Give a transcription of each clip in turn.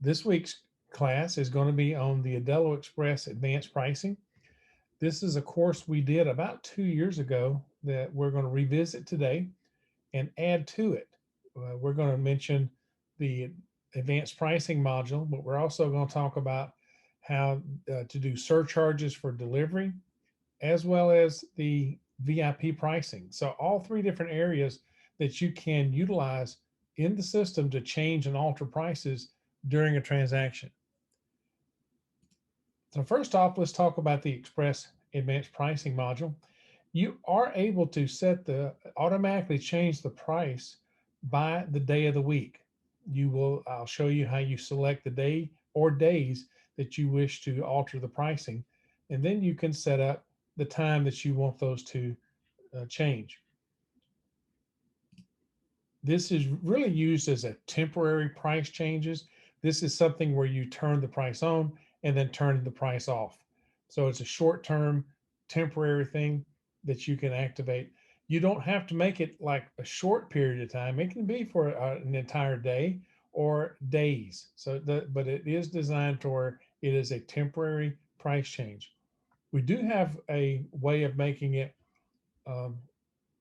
This week's class is going to be on the Aldelo Express advanced pricing. This is a course we did about 2 years ago that we're going to revisit today and add to it. We're going to mention the advanced pricing module, but we're also going to talk about how to do surcharges for delivery as well as the VIP pricing. So, all three different areas that you can utilize in the system to change and alter prices during a transaction. So first off, let's talk about the Express Advanced Pricing module. You are able to automatically change the price by the day of the week. I'll show you how you select the day or days that you wish to alter the pricing. And then you can set up the time that you want those to change. This is really used as a temporary price changes. This is something where you turn the price on and then turn the price off. So it's a short term, temporary thing that you can activate. You don't have to make it like a short period of time. It can be for an entire day or days. But it is designed to where it is a temporary price change. We do have a way of making it um,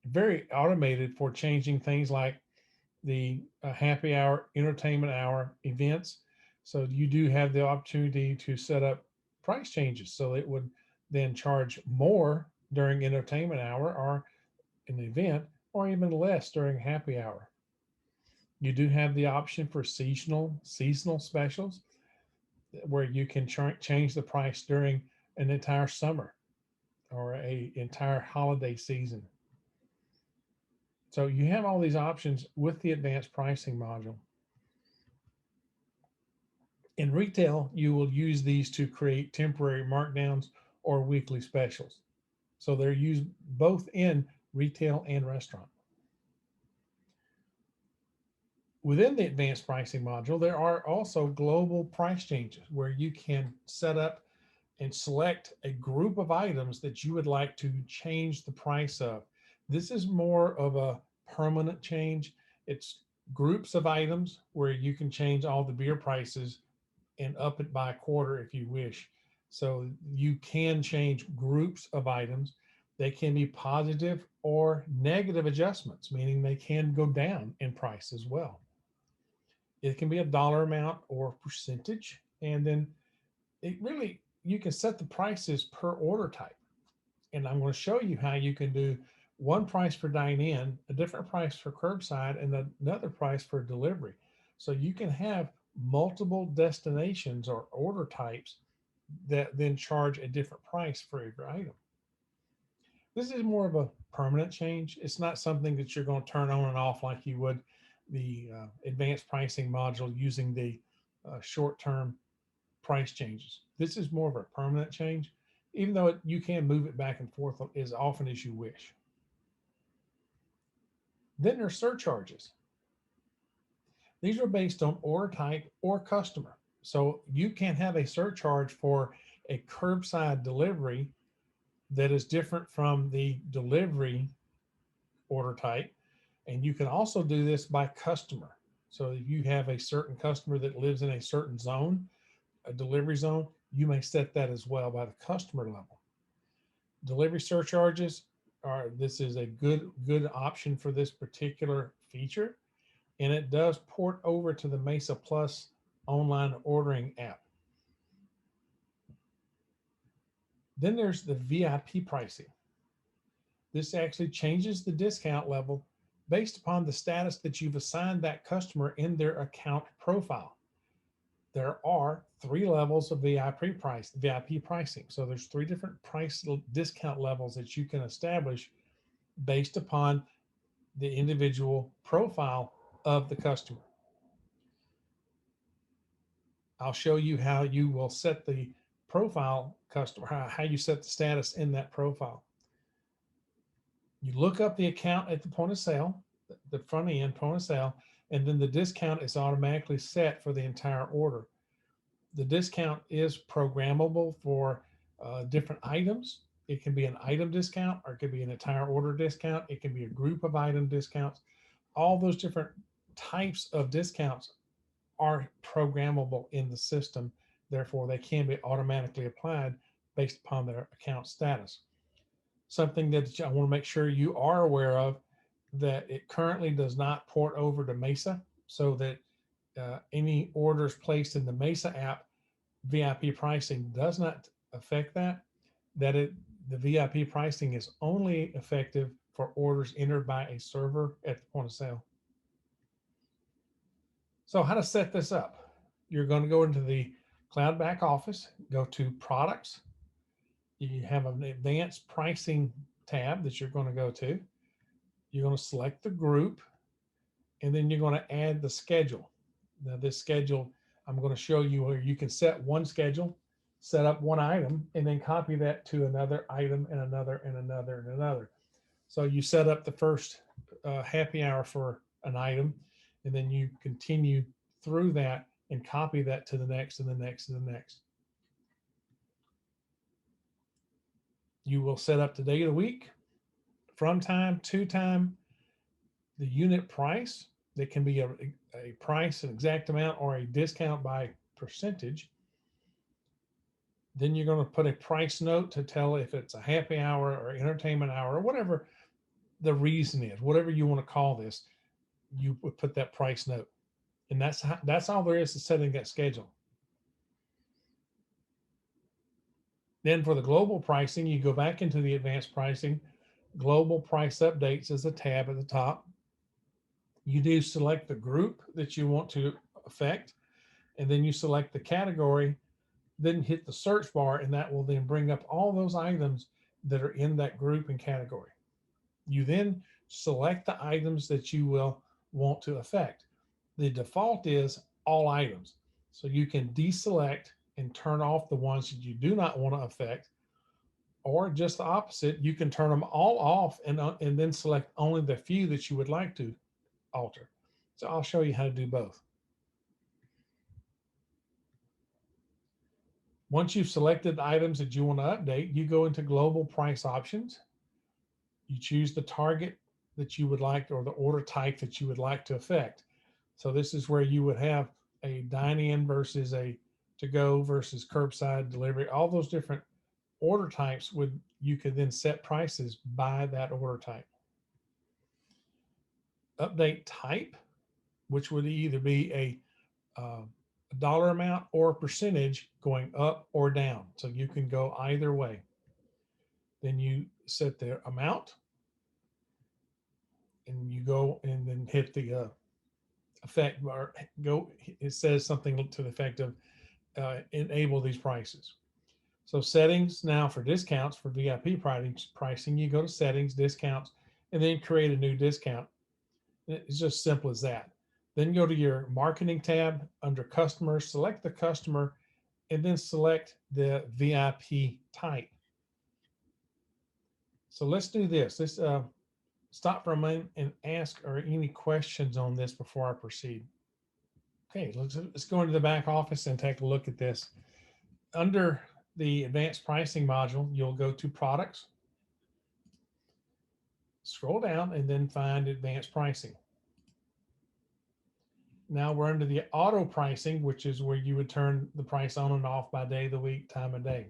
very automated for changing things like the happy hour, entertainment hour events. So you do have the opportunity to set up price changes. So it would then charge more during entertainment hour or an event, or even less during happy hour. You do have the option for seasonal specials where you can change the price during an entire summer or a entire holiday season. So you have all these options with the advanced pricing module. In retail, you will use these to create temporary markdowns or weekly specials. So they're used both in retail and restaurant. Within the advanced pricing module, there are also global price changes where you can set up and select a group of items that you would like to change the price of. This is more of a permanent change. It's groups of items where you can change all the beer prices and up it by a quarter if you wish. So you can change groups of items. They can be positive or negative adjustments, meaning they can go down in price as well. It can be a dollar amount or percentage. And then you can set the prices per order type. And I'm going to show you how you can do one price for dine in, a different price for curbside, and another price for delivery. So you can have multiple destinations or order types that then charge a different price for every item. This is more of a permanent change. It's not something that you're going to turn on and off like you would the advanced pricing module using the short term price changes. This is more of a permanent change, even though you can move it back and forth as often as you wish. Then there's surcharges. These are based on order type or customer. So you can have a surcharge for a curbside delivery that is different from the delivery order type. And you can also do this by customer. So if you have a certain customer that lives in a certain zone, a delivery zone, you may set that as well by the customer level. Delivery surcharges this is a good option for this particular feature, and it does port over to the Mesa Plus online ordering app. Then there's the VIP pricing. This actually changes the discount level based upon the status that you've assigned that customer in their account profile. There are three levels of VIP pricing. So there's three different price discount levels that you can establish based upon the individual profile of the customer. I'll show you how you will set the profile customer, how you set the status in that profile. You look up the account at the point of sale, the front end point of sale, and then the discount is automatically set for the entire order. The discount is programmable for different items. It can be an item discount, or it could be an entire order discount. It can be a group of item discounts. All those different types of discounts are programmable in the system. Therefore, they can be automatically applied based upon their account status. Something that I want to make sure you are aware of, that it currently does not port over to Mesa, so that any orders placed in the Mesa app, VIP pricing does not affect that. The VIP pricing is only effective for orders entered by a server at the point of sale. So how to set this up? You're going to go into the cloud back office, go to products. You have an advanced pricing tab that you're going to go to. You're going to select the group, and then you're going to add the schedule. Now this schedule, I'm going to show you where you can set one schedule, set up one item, and then copy that to another item and another and another and another. So you set up the first happy hour for an item, and then you continue through that and copy that to the next and the next and the next. You will set up the day of the week, from time, to time, the unit price. That can be a price, an exact amount, or a discount by percentage. Then you're going to put a price note to tell if it's a happy hour or entertainment hour or whatever the reason is, whatever you want to call this, you would put that price note. And that's all there is to setting that schedule. Then for the global pricing, you go back into the advanced pricing. Global price updates is a tab at the top. You do select the group that you want to affect, and then you select the category, then hit the search bar, and that will then bring up all those items that are in that group and category. You then select the items that you will want to affect. The default is all items. So you can deselect and turn off the ones that you do not want to affect, or just the opposite, you can turn them all off and then select only the few that you would like to alter. So I'll show you how to do both. Once you've selected the items that you want to update, you go into global price options. You choose the target that you would like, or the order type that you would like to affect. So this is where you would have a dine-in versus a to-go versus curbside delivery. All those different order types you could then set prices by that order type. Update type, which would either be a dollar amount or a percentage going up or down. So you can go either way. Then you set the amount, and you go and then hit the effect bar. It says something to the effect of enable these prices. So settings now for discounts for VIP pricing, you go to settings, discounts, and then create a new discount. It's just simple as that. Then go to your marketing tab under customers, select the customer, and then select the VIP type. So let's do this. Let's stop for a moment and ask, are any questions on this before I proceed? Okay, let's go into the back office and take a look at this. Under the advanced pricing module, you'll go to products, scroll down, and then find advanced pricing. Now we're under the auto pricing, which is where you would turn the price on and off by day of the week, time of day.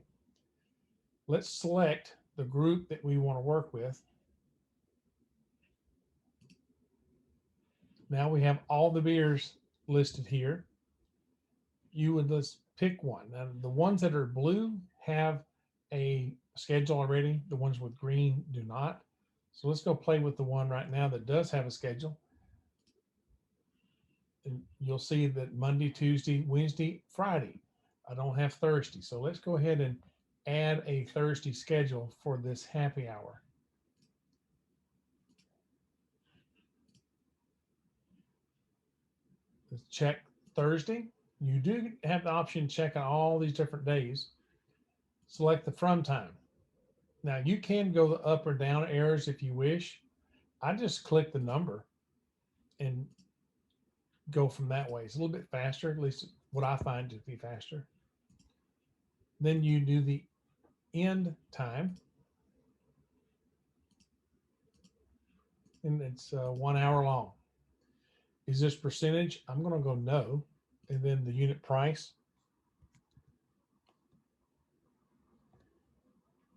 Let's select the group that we want to work with. Now we have all the beers listed here. You would just pick one. Now the ones that are blue have a schedule already. The ones with green do not. So let's go play with the one right now that does have a schedule. And you'll see that Monday, Tuesday, Wednesday, Friday. I don't have Thursday. So let's go ahead and add a Thursday schedule for this happy hour. Let's check Thursday. You do have the option to check on all these different days. Select the from time. Now you can go the up or down arrows if you wish. I just click the number and go from that way. It's a little bit faster, at least what I find to be faster. Then you do the end time, and it's 1 hour long. Is this percentage? I'm going to go no, and then the unit price,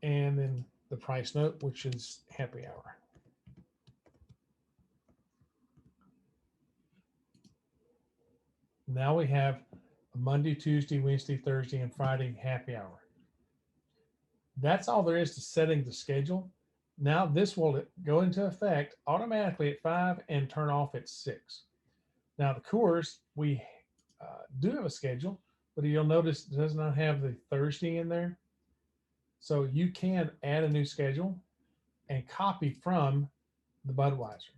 and then the price note, which is happy hour. Now we have a Monday, Tuesday, Wednesday, Thursday, and Friday happy hour. That's all there is to setting the schedule. Now this will go into effect automatically at 5 and turn off at 6. Now the Coors, we do have a schedule, but you'll notice it does not have the Thursday in there. So you can add a new schedule and copy from the Budweiser.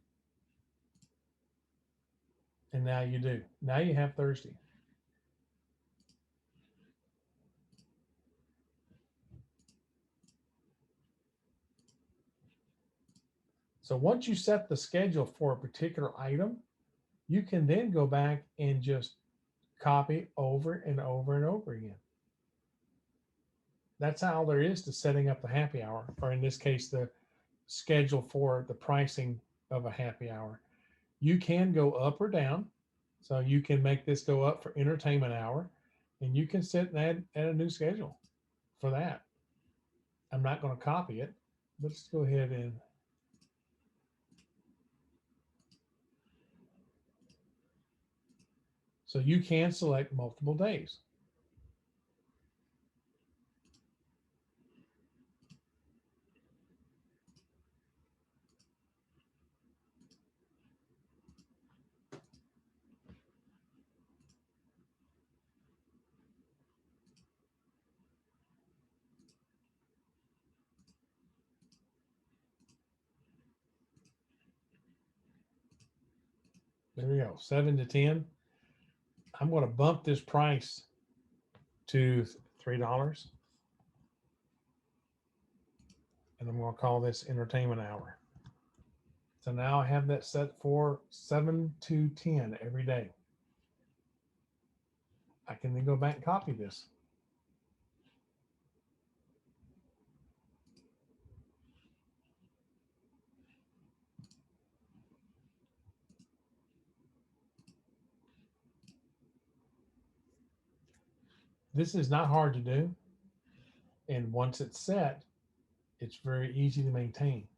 And now you do. Now you have Thursday. So once you set the schedule for a particular item, you can then go back and just copy over and over and over again. That's all there is to setting up the happy hour, or in this case, the schedule for the pricing of a happy hour. You can go up or down. So you can make this go up for entertainment hour, and you can sit and add a new schedule for that. I'm not going to copy it. Let's go ahead and so you can select multiple days. There we go, 7 to 10. I'm going to bump this price to $3. And I'm going to call this entertainment hour. So now I have that set for 7 to 10 every day. I can then go back and copy this. This is not hard to do. And once it's set, it's very easy to maintain.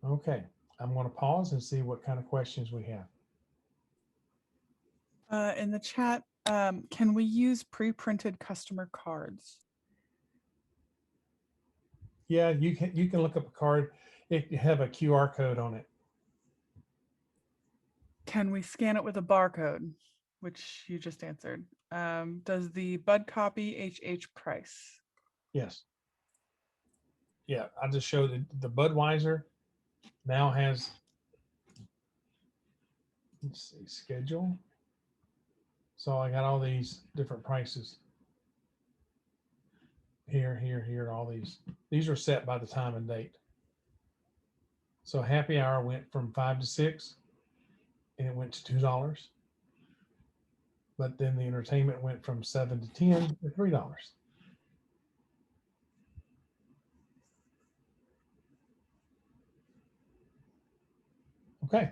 Okay, I'm going to pause and see what kind of questions we have. In the chat, can we use pre-printed customer cards? Yeah, you can look up a card. It have a QR code on it. Can we scan it with a barcode, which you just answered? Does the Bud copy HH price? Yes. Yeah, I just showed the Budweiser now has, let's see, schedule. So I got all these different prices here, all these. These are set by the time and date. So happy hour went from 5 to 6, and it went to $2. But then the entertainment went from 7 to 10 to $3. Okay.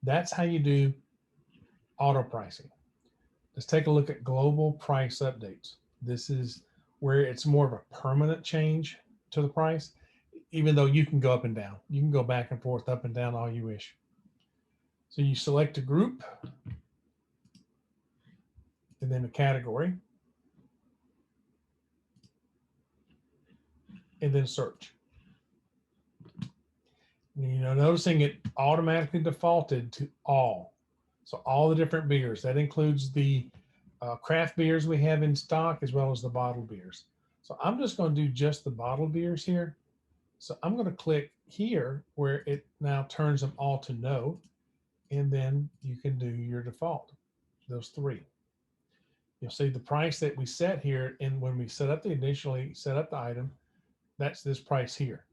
That's how you do auto pricing. Let's take a look at global price updates. This is where it's more of a permanent change to the price, even though you can go up and down. You can go back and forth, up and down all you wish. So you select a group and then a category and then search. You know, noticing it automatically defaulted to all. So all the different beers, that includes the craft beers we have in stock as well as the bottled beers. So I'm just going to do just the bottled beers here. So I'm going to click here where it now turns them all to no. And then you can do your default, those three. You'll see the price that we set here. And when we initially set up the item, that's this price here.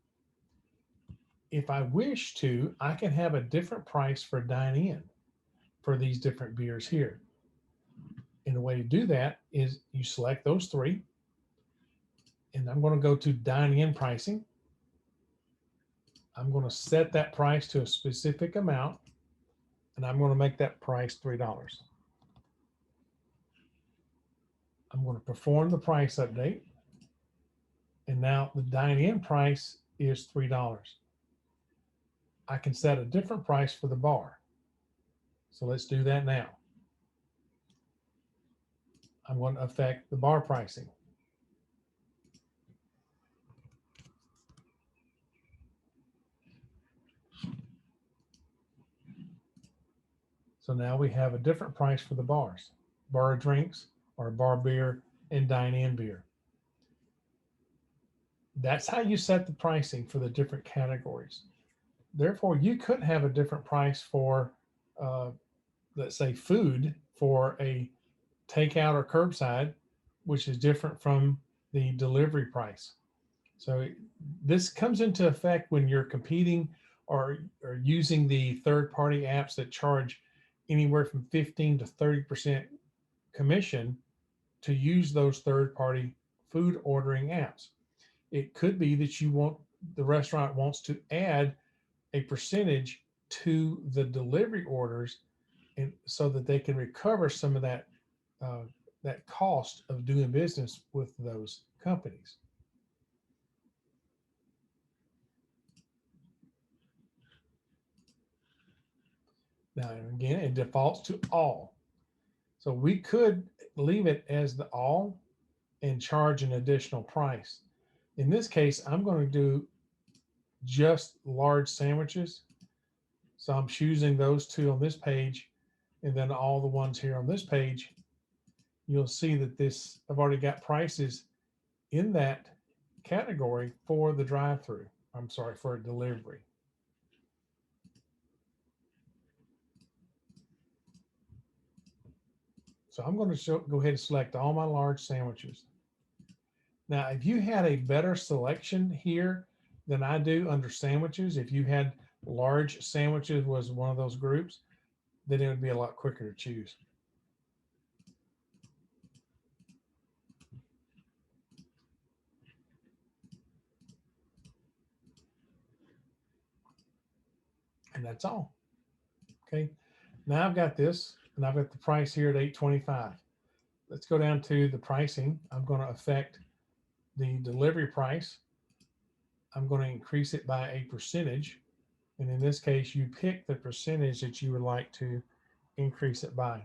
If I wish to, I can have a different price for Dine In for these different beers here. And the way to do that is you select those three And I'm going to go to dine-in pricing. I'm going to set that price to a specific amount, and I'm going to make that price $3. I'm going to perform the price update, and now the dine-in price is $3. I can set a different price for the bar. So let's do that now. I'm going to affect the bar pricing. So now we have a different price for the bars, bar drinks or bar beer and dine-in beer. That's how you set the pricing for the different categories. Therefore, you could have a different price for, uh, let's say, food for a takeout or curbside, which is different from the delivery price. So this comes into effect when you're competing or using the third-party apps that charge anywhere from 15 to 30% commission to use those third-party food ordering apps. It could be that the restaurant wants to add a percentage to the delivery orders, and so that they can recover some of uh, that cost of doing business with those companies. Now, again, it defaults to all. So we could leave it as the all and charge an additional price. In this case, I'm going to do just large sandwiches. So I'm choosing those two on this page, and then all the ones here on this page. You'll see that I've already got prices in that category for the drive-through. I'm sorry, for a delivery. So I'm going to go ahead and select all my large sandwiches. Now, if you had a better selection here than I do under sandwiches, if you had large sandwiches was one of those groups, then it would be a lot quicker to choose. And that's all. Okay. Now I've got this, and I've got the price here at $8.25. Let's go down to the pricing. I'm going to affect the delivery price. I'm going to increase it by a percentage. And in this case, you pick the percentage that you would like to increase it by.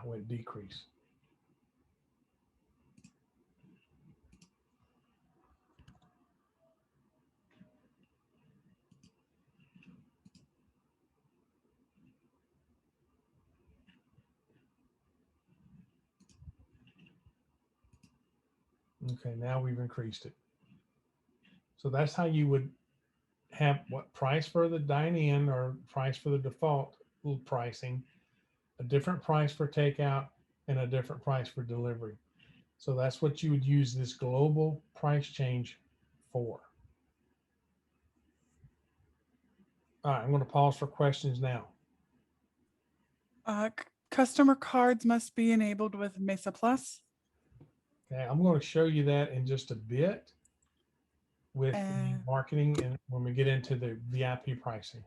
Went decrease. Okay, now we've increased it. So that's how you would have what price for the dine-in or price for the default pricing, a different price for takeout, and a different price for delivery. So that's what you would use this global price change for. All right, I'm going to pause for questions now. Customer cards must be enabled with Mesa Plus. Okay, I'm going to show you that in just a bit with the marketing and when we get into the VIP pricing.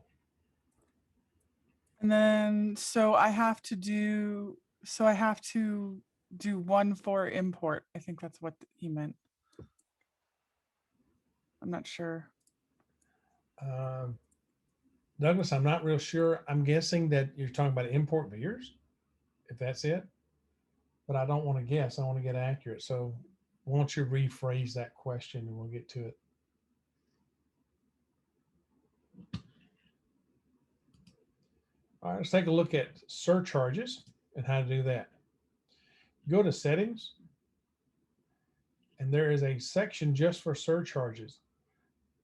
And then so I have to do one for import. I think that's what he meant. I'm not sure. Douglas, I'm not real sure. I'm guessing that you're talking about import beers, if that's it. But I don't want to guess. I want to get accurate. So why don't you rephrase that question and we'll get to it. All right, let's take a look at surcharges and how to do that. Go to settings, and there is a section just for surcharges.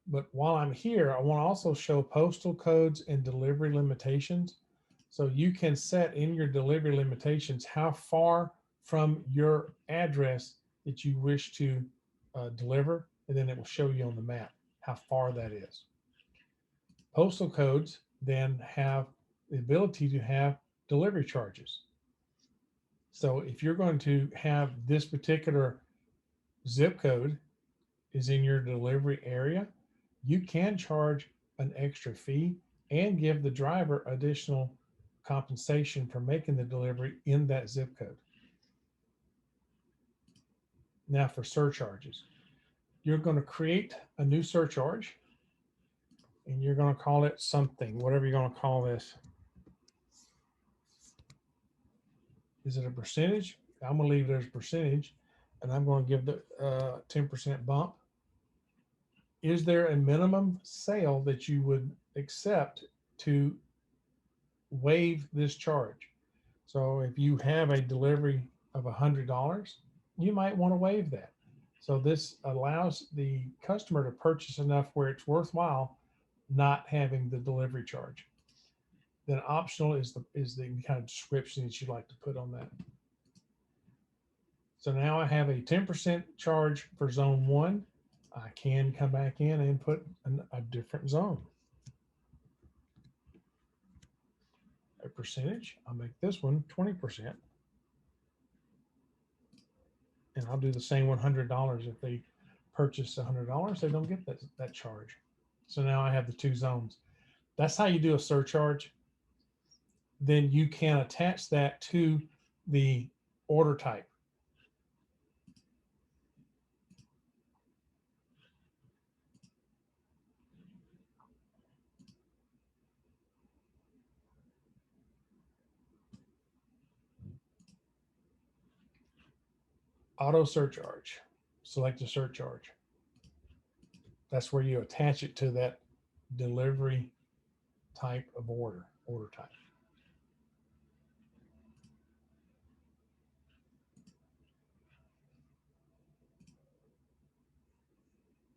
But while I'm here, I want to also show postal codes and delivery limitations. So you can set in your delivery limitations how far from your address that you wish to deliver, and then it will show you on the map how far that is. Postal codes then have the ability to have delivery charges. So if you're going to have this particular zip code is in your delivery area, you can charge an extra fee and give the driver additional compensation for making the delivery in that zip code. Now for surcharges, you're going to create a new surcharge and you're going to call it something, whatever you're going to call this. Is it a percentage? I'm going to leave it as a percentage and I'm going to give the 10% bump. Is there a minimum sale that you would accept to waive this charge? So if you have a delivery of $100, you might want to waive that. So this allows the customer to purchase enough where it's worthwhile not having the delivery charge. Then optional is the kind of description that you'd like to put on that. So now I have a 10% charge for zone 1. I can come back in and put a different zone. A percentage, I'll make this one 20%. And I'll do the same $100. If they purchase $100, they don't get that charge. So now I have the two zones. That's how you do a surcharge. Then you can attach that to the order type. Auto surcharge, select a surcharge. That's where you attach it to that delivery type of order type.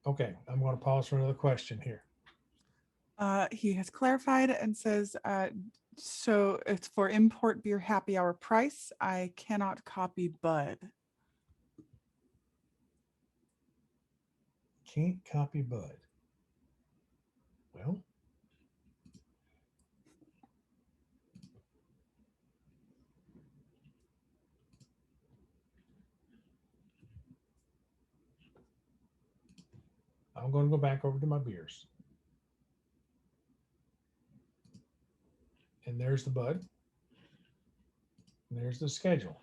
Okay, I'm going to pause for another question here. He has clarified and says, so it's for import beer happy hour price. I cannot copy Bud. Can't copy Bud. Well, I'm going to go back over to my beers. And there's the Bud. And there's the schedule.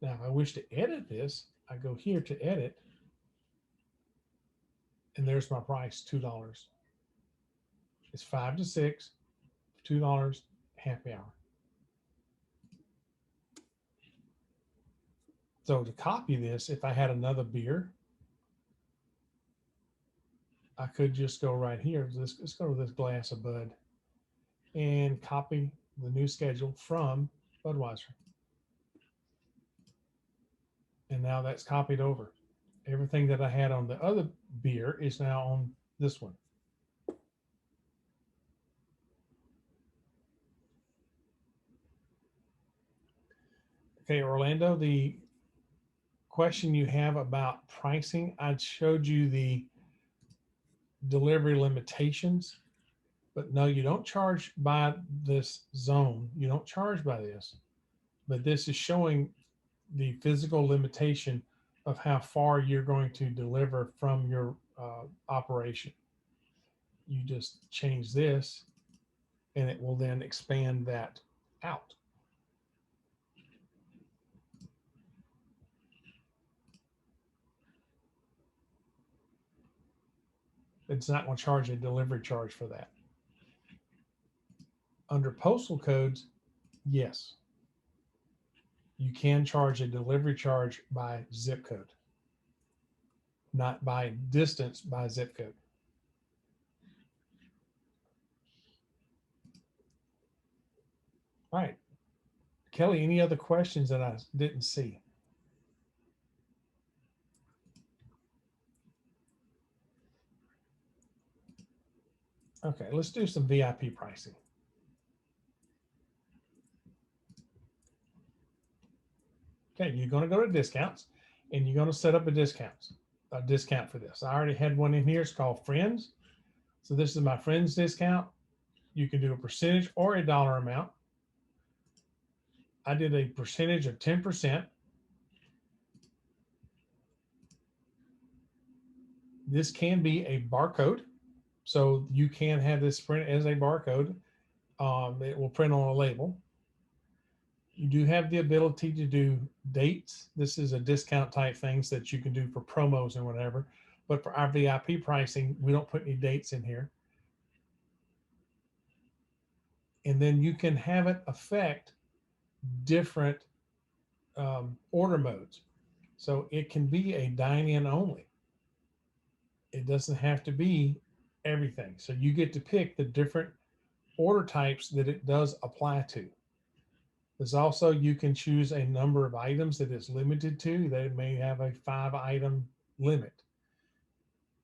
Now, if I wish to edit this, I go here to edit. And there's my price, $2. It's 5 to 6, $2 happy hour. So to copy this, if I had another beer, I could just go right here. Let's go to this glass of Bud and copy the new schedule from Budweiser. And now that's copied over. Everything that I had on the other beer is now on this one. Okay, Orlando, the question you have about pricing, I showed you the delivery limitations, but no, you don't charge by this zone. You don't charge by this, but this is showing the physical limitation of how far you're going to deliver from your operation. You just change this and it will then expand that out. It's not going to charge a delivery charge for that. Under postal codes, yes. You can charge a delivery charge by zip code, not by distance, by zip code. All right. Kelly, any other questions that I didn't see? Okay, let's do some VIP pricing. Okay, you're going to go to discounts and you're going to set up a discount for this. I already had one in here. It's called Friends. So this is my Friends discount. You can do a percentage or a dollar amount. I did a percentage of 10%. This can be a barcode. So you can have this print as a barcode. It will print on a label. You do have the ability to do dates. This is a discount type things that you can do for promos and whatever. But for our VIP pricing, we don't put any dates in here. And then you can have it affect different order modes. So it can be a dine-in only. It doesn't have to be everything. So you get to pick the different order types that it does apply to. There's also, you can choose a number of items that it's limited to. They may have a 5-item limit.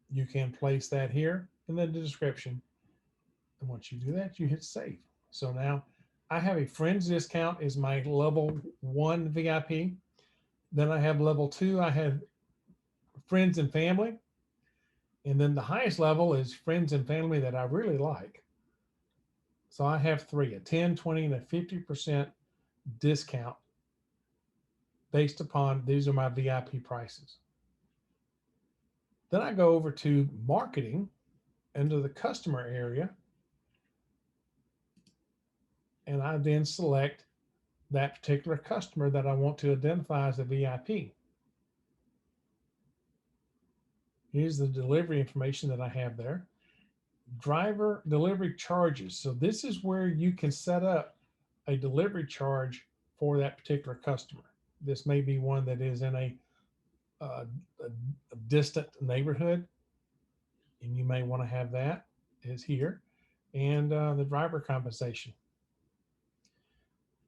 You can place that here in the description. And once you do that, you hit save. So now I have a Friends discount is my level 1 VIP. Then I have level 2. I have Friends and Family. And then the highest level is Friends and Family that I really like. So I have 3, a 10, 20, and a 50% discount based upon, these are my VIP prices. Then I go over to marketing into the customer area. And I then select that particular customer that I want to identify as a VIP. Here's the delivery information that I have there. Driver delivery charges. So this is where you can set up a delivery charge for that particular customer. This may be one that is in a distant neighborhood, and you may want to have that is here, and the driver compensation.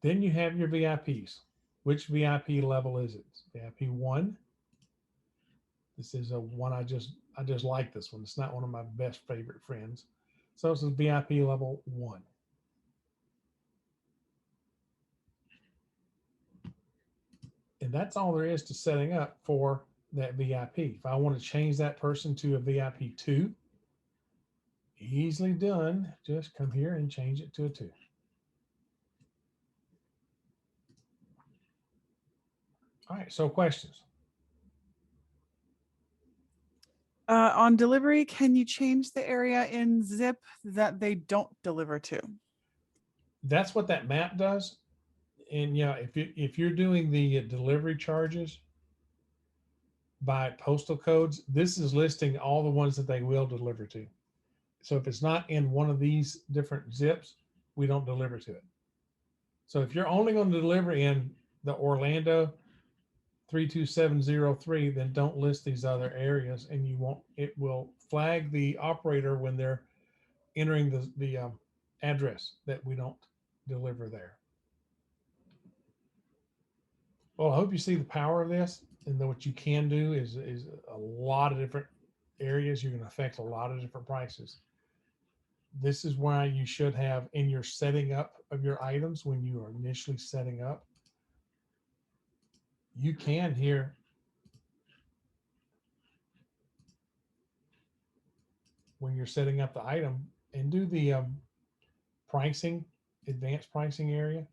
Then you have your VIPs. Which VIP level is it? VIP 1. This is a one I just like this one. It's not one of my best favorite friends. So this is VIP level 1. And that's all there is to setting up for that VIP. If I want to change that person to a VIP 2, easily done. Just come here and change it to a 2. All right, so questions? On delivery, can you change the area in zip that they don't deliver to? That's what that map does. And yeah, if you're doing the delivery charges by postal codes, this is listing all the ones that they will deliver to. So if it's not in one of these different zips, we don't deliver to it. So if you're only going to deliver in the Orlando 32703, then don't list these other areas, and you won't. It will flag the operator when they're entering the address that we don't deliver there. Well, I hope you see the power of this, and then what you can do is a lot of different areas. You can affect a lot of different prices. This is why you should have in your setting up of your items, when you are initially setting up, you can here when you're setting up the item and do the pricing, advanced pricing area,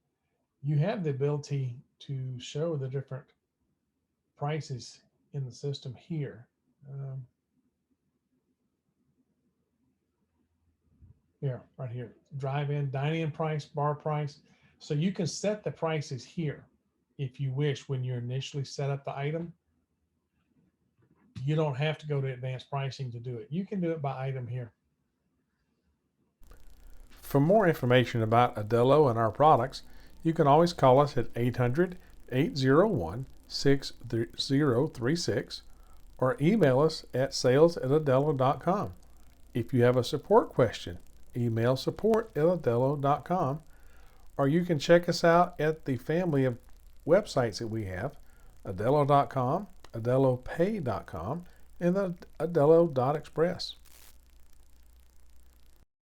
you have the ability to show the different prices in the system here. Here, right here, drive-in, dine-in price, bar price. So you can set the prices here if you wish when you initially set up the item. You don't have to go to advanced pricing to do it. You can do it by item here. For more information about Aldelo and our products, you can always call us at 800-801-6036 or email us at sales@aldelo.com. If you have a support question, email support@aldelo.com, or you can check us out at the family of websites that we have: Aldelo.com, AldeloPay.com, and the Aldelo.Express.